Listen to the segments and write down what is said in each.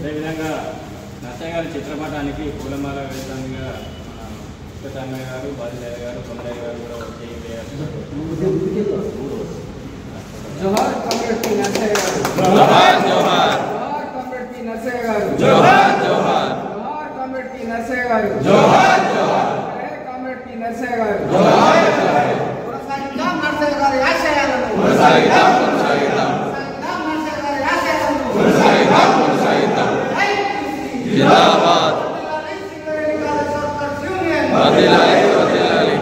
అదేవిధంగా నర్సయ్య గారి చిత్రపటానికి పూలమాల వేదంగా కృష్ణయ్య గారు, బాజిరాజు గారు, కొమరయ్య గారు కూడా జోహార్ కామ్రేడ్ పి నర్సయ్య గారు, జోహార్ జోహార్, జోహార్ కామ్రేడ్ పి నర్సయ్య గారు, జోహార్ జోహార్, జోహార్ కామ్రేడ్ పి నర్సయ్య గారు, జోహార్ జోహార్, కామ్రేడ్ పి నర్సయ్య గారు, జోహార్ జోహార్, కొనసాగిద్దాం నర్సయ్య గారి ఆశయాలను, కొనసాగిద్దాం కొనసాగిద్దాం, నర్సయ్య గారి ఆశయాలను, కొనసాగిద్దాం కొనసాగిద్దాం. జిందాబాద్. వదిలాలి వదిలాలి,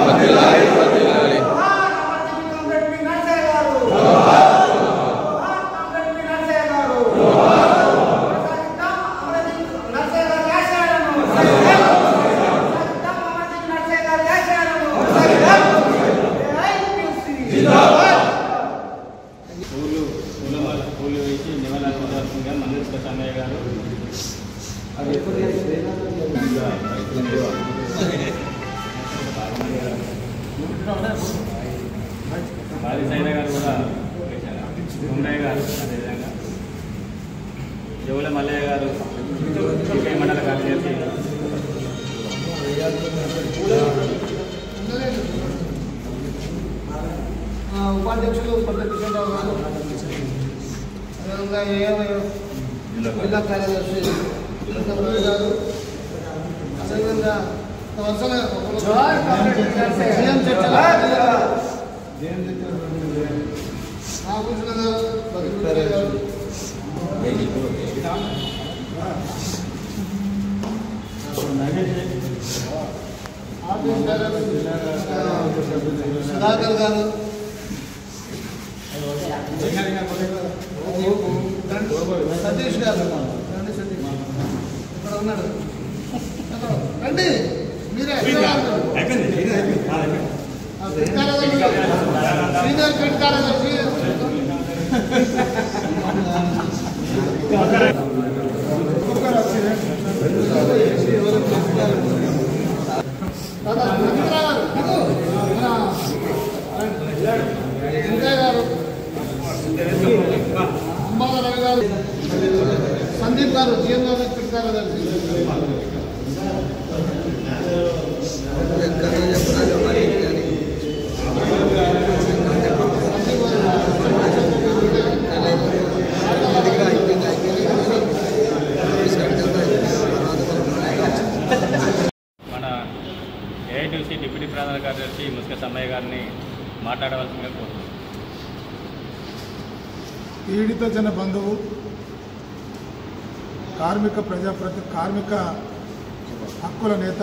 వదిలాలి వదిలాలి. పూలు వేసి నివాళులర్పించగా మందిర కృష్ణయ్య గారు బాజిరాజు గారు కూడా కొమరయ్య గారు, అదేవిధంగా జవుల మల్లయ్య గారు మండల కార్యదర్శి, ఉపాధ్యక్షులు కొత్త కిషోర్రావు గారు, అదేవిధంగా జిల్లా కార్యదర్శి గారు, అదేవిధంగా సీఎం చర్చల నాగభూషణ గారు, సుధాకర్ గారు, సతీష్ గారు, ఇక్కడ ఉన్నాడు, రండి మీరే సీనియర్ క్రెడిట్ కార్యదర్శి గారు, అంబాల రవి గారు, సందీప్ గారు, జిఎం గారు క్రెడిట్ కార్యదర్శి, మన ఏఐటీసీ డిప్యూటీ ప్రధాన కార్యదర్శి ముస్క సమ్మయ్య గారిని మాట్లాడవలసిందిగా కోరుతున్నాను. పీడిత జన బంధువు, కార్మిక హక్కుల నేత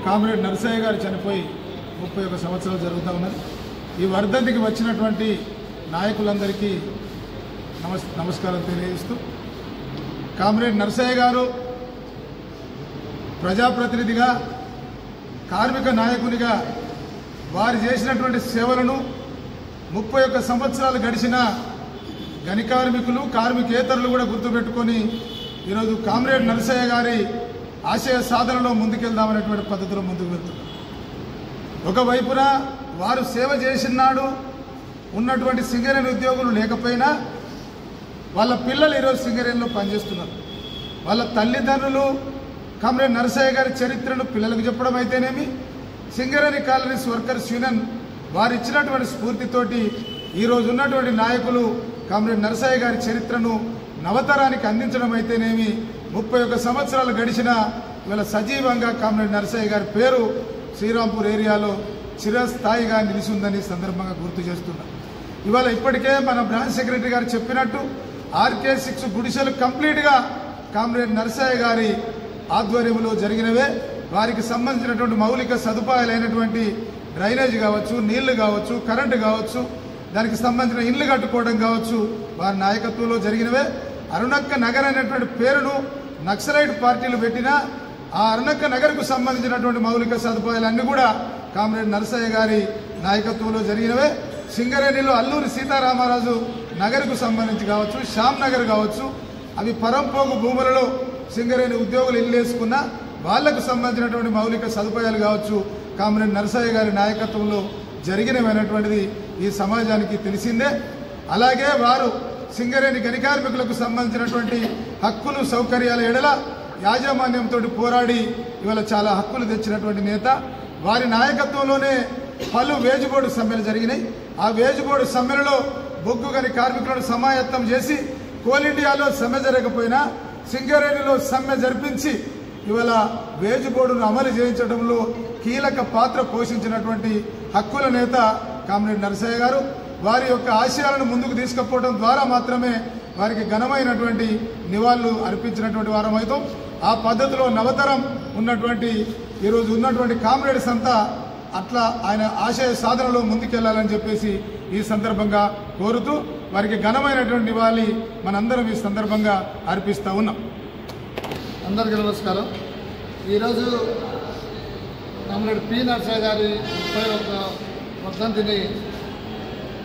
కామ్రేడ్ నర్సయ్య గారు చనిపోయి 31 సంవత్సరాలు జరుగుతూ ఉన్నది. ఈ వర్ధంతికి వచ్చినటువంటి నాయకులందరికీ నమస్కారం తెలియజేస్తూ, కామ్రేడ్ నర్సయ్య గారు ప్రజాప్రతినిధిగా, కార్మిక నాయకునిగా వారు చేసినటువంటి సేవలను 31 సంవత్సరాలు గడిచిన గని కార్మికులు, కార్మికేతరులు కూడా గుర్తుపెట్టుకొని ఈరోజు కామ్రేడ్ నర్సయ్య గారి ఆశయ సాధనలో ముందుకెళ్దామనేటువంటి పద్ధతిలో ముందుకు వెళ్తున్నారు. ఒకవైపున వారు సేవ చేసినాడు ఉన్నటువంటి సింగరేణి ఉద్యోగులు లేకపోయినా వాళ్ళ పిల్లలు ఈరోజు సింగరేణిలో పనిచేస్తున్నారు. వాళ్ళ తల్లిదండ్రులు కామ్రేడ్ నర్సయ్య గారి చరిత్రను పిల్లలకు చెప్పడం అయితేనేమి, సింగరేణి కాలనీస్ వర్కర్స్ యూనియన్ వారు ఇచ్చినటువంటి స్ఫూర్తితోటి ఈరోజు ఉన్నటువంటి నాయకులు కామ్రేడ్ నర్సయ్య గారి చరిత్రను నవతరానికి అందించడం అయితేనేమి, 31 సంవత్సరాలు గడిచిన ఇవాళ సజీవంగా కామ్రేడ్ నర్సయ్య గారి పేరు శ్రీరాంపూర్ ఏరియాలో చిరస్థాయిగా నిలిచిందని సందర్భంగా గుర్తు చేస్తున్నాం. ఇవాళ ఇప్పటికే మన బ్రాంచ్ సెక్రటరీ గారు చెప్పినట్టు RK6 గుడిసెలు కంప్లీట్గా కామ్రేడ్ నర్సయ్య గారి ఆధ్వర్యంలో జరిగినవే. వారికి సంబంధించినటువంటి మౌలిక సదుపాయాలైనటువంటి డ్రైనేజ్ కావచ్చు, నీళ్లు కావచ్చు, కరెంటు కావచ్చు, దానికి సంబంధించిన ఇళ్లు కట్టుకోవడం కావచ్చు వారి నాయకత్వంలో జరిగినవే. అరుణక్క నగర్ అనేటువంటి పేరును నక్సలైట్ పార్టీలు పెట్టినా ఆ అరుణక్క నగర్కు సంబంధించినటువంటి మౌలిక సదుపాయాలన్నీ కూడా కామ్రేడ్ నర్సయ్య గారి నాయకత్వంలో జరిగినవే. సింగరేణిలో అల్లూరి సీతారామరాజు నగర్కు సంబంధించి కావచ్చు, శ్యామ్ నగర్ కావచ్చు, అవి పరంపోగు భూములలో సింగరేణి ఉద్యోగులు ఇల్లు వేసుకున్న వాళ్లకు సంబంధించినటువంటి మౌలిక సదుపాయాలు కావచ్చు కామ్రేడ్ నర్సయ్య గారి నాయకత్వంలో జరిగినమైనటువంటిది ఈ సమాజానికి తెలిసిందే. అలాగే వారు సింగరేణి గని కార్మికులకు సంబంధించినటువంటి హక్కులు సౌకర్యాల ఎడల యాజమాన్యంతో పోరాడి ఇవాళ చాలా హక్కులు తెచ్చినటువంటి నేత. వారి నాయకత్వంలోనే పలు వేజ్ బోర్డు సమ్మెలు జరిగినాయి. ఆ వేజ్ బోర్డు సమ్మెలలో బొగ్గు గని కార్మికులను సమాయత్తం చేసి కోల్ ఇండియాలో సమ్మె జరగకపోయినా సింగరేణిలో సమ్మె జరిపించి ఇవాళ వేజ్ బోర్డును అమలు చేయించడంలో కీలక పాత్ర పోషించినటువంటి హక్కుల నేత కామ్రేడ్ నరసయ్య గారు. వారి యొక్క ఆశయాలను ముందుకు తీసుకుపోవడం ద్వారా మాత్రమే వారికి ఘనమైనటువంటి నివాళులు అర్పించినటువంటి వారం అవుతాం. ఆ పద్ధతిలో నవతరం ఉన్నటువంటి ఈరోజు ఉన్నటువంటి కామ్రేడ్స్ అంతా అట్లా ఆయన ఆశయ సాధనలో ముందుకెళ్లాలని చెప్పేసి ఈ సందర్భంగా కోరుతూ వారికి ఘనమైనటువంటి నివాళి మనందరం ఈ సందర్భంగా అర్పిస్తూ ఉన్నాం. అందరికీ నమస్కారం. ఈరోజు కామ్రేడ్ పి నరసయ్య గారి 31వ వర్ధంతిని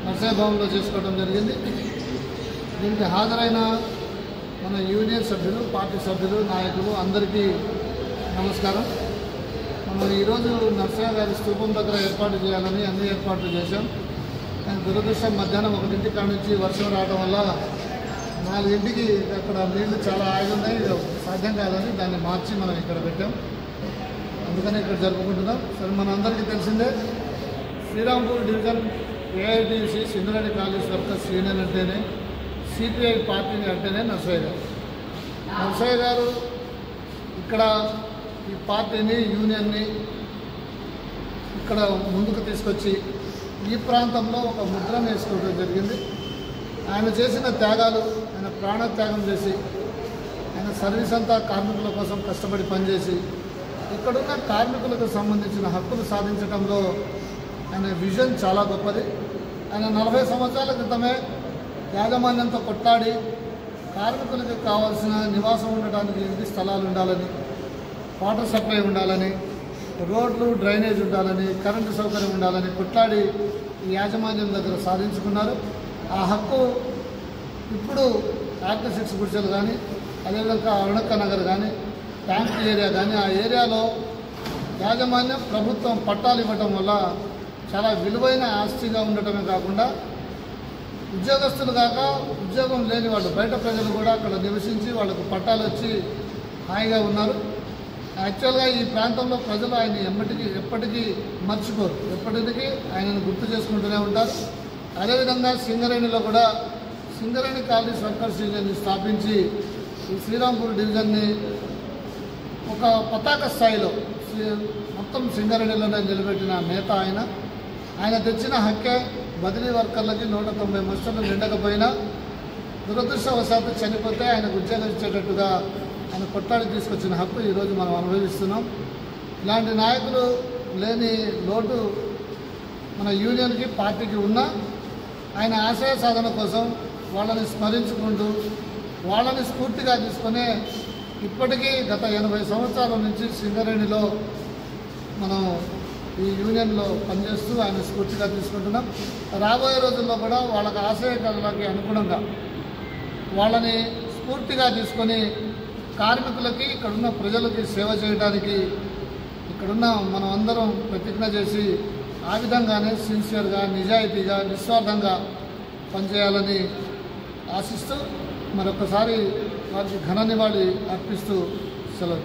నరసయ్య భవన్లో చేసుకోవడం జరిగింది. దీనికి హాజరైన మన యూనియన్ సభ్యులు, పార్టీ సభ్యులు, నాయకులు అందరికీ నమస్కారం. మనం ఈరోజు నరసయ్య గారి స్తూపం దగ్గర ఏర్పాటు చేయాలని అన్ని ఏర్పాట్లు చేశాం. కానీ దురదృష్టం మధ్యాహ్నం 1 కాడ నుంచి వర్షం రావడం వల్ల 4 అక్కడ నీళ్లు చాలా ఆగి ఉన్నాయి, సాధ్యం కాదని దాన్ని మార్చి మనం ఇక్కడ పెట్టాం. అందుకని ఇక్కడ జరుపుకుంటున్నాం. సరే, మన అందరికీ తెలిసిందే Srirampur division AITC Singareni college workers union అంటేనే, సిపిఐ పార్టీ అంటేనే నరసయ్య గారు. నరసయ్య గారు ఇక్కడ ఈ పార్టీని, యూనియన్ని ఇక్కడ ముందుకు తీసుకొచ్చి ఈ ప్రాంతంలో ఒక ముద్రను వేసుకోవడం జరిగింది. ఆయన చేసిన త్యాగాలు, ఆయన ప్రాణత్యాగం చేసి ఆయన సర్వీస్ అంతా కార్మికుల కోసం కష్టపడి పనిచేసి ఇక్కడున్న కార్మికులకు సంబంధించిన హక్కులు సాధించడంలో ఆయన విజన్ చాలా గొప్పది. ఆయన 40 సంవత్సరాల క్రితమే యాజమాన్యంతో కొట్లాడి కార్మికులకు కావాల్సిన నివాసం ఉండడానికి ఇంటి స్థలాలు ఉండాలని, వాటర్ సప్లై ఉండాలని, రోడ్లు డ్రైనేజ్ ఉండాలని, కరెంటు సౌకర్యం ఉండాలని కొట్లాడి ఈ యాజమాన్యం దగ్గర సాధించుకున్నారు. ఆ హక్కు ఇప్పుడు ఆర్టీ6 గుడిసెలు కానీ, అదేవిధంగా అరుణక్క నగర్ కానీ, ట్యాంక్ ఏరియా కానీ, ఆ ఏరియాలో యాజమాన్యం ప్రభుత్వం పట్టాలు ఇవ్వటం వల్ల చాలా విలువైన ఆస్తిగా ఉండటమే కాకుండా ఉద్యోగస్తులు కాక ఉద్యోగం లేని వాళ్ళు, బయట ప్రజలు కూడా అక్కడ నివసించి వాళ్ళకు పట్టాలు వచ్చి హాయిగా ఉన్నారు. యాక్చువల్గా ఈ ప్రాంతంలో ప్రజలు ఆయన ఎప్పటికీ మర్చిపోరు, ఎప్పటికీ ఆయనను గుర్తు చేసుకుంటూనే ఉంటారు. అదేవిధంగా సింగరేణిలో కూడా సింగరేణి కాలేజ్ వర్కర్స్ యూనియన్ని స్థాపించి ఈ శ్రీరాంపూర్ డివిజన్ని ఒక పతాక స్థాయిలో మొత్తం సింగరేణిలోనే నిలబెట్టిన నేత ఆయన. ఆయన తెచ్చిన హక్కే బదిలీ వర్కర్లకి 190 మస్టర్లు నిండకపోయినా దురదృష్టవశాత్తు చనిపోతే ఆయనకు ఉద్యోగం ఇచ్చేటట్టుగా ఆయన కొట్లాడి తీసుకొచ్చిన హక్కు ఈరోజు మనం అనుభవిస్తున్నాం. ఇలాంటి నాయకులు లేని లోటు మన యూనియన్కి, పార్టీకి ఉన్నా ఆయన ఆశయ సాధన కోసం వాళ్ళని స్మరించుకుంటూ వాళ్ళని స్ఫూర్తిగా తీసుకునే ఇప్పటికీ గత 80 సంవత్సరాల నుంచి సింగరేణిలో మనం ఈ యూనియన్లో పనిచేస్తూ ఆయన స్ఫూర్తిగా తీసుకుంటున్నాం. రాబోయే రోజుల్లో కూడా వాళ్ళకి ఆశయాలకి అనుగుణంగా వాళ్ళని స్ఫూర్తిగా తీసుకొని కార్మికులకి, ఇక్కడున్న ప్రజలకి సేవ చేయడానికి ఇక్కడున్న మనం అందరం ప్రతిజ్ఞ చేసి ఆ విధంగానే సిన్సియర్గా, నిజాయితీగా, నిస్వార్థంగా పనిచేయాలని ఆశిస్తూ మరొకసారి వారికి ఘన నివాళి అర్పిస్తూ సెలవు.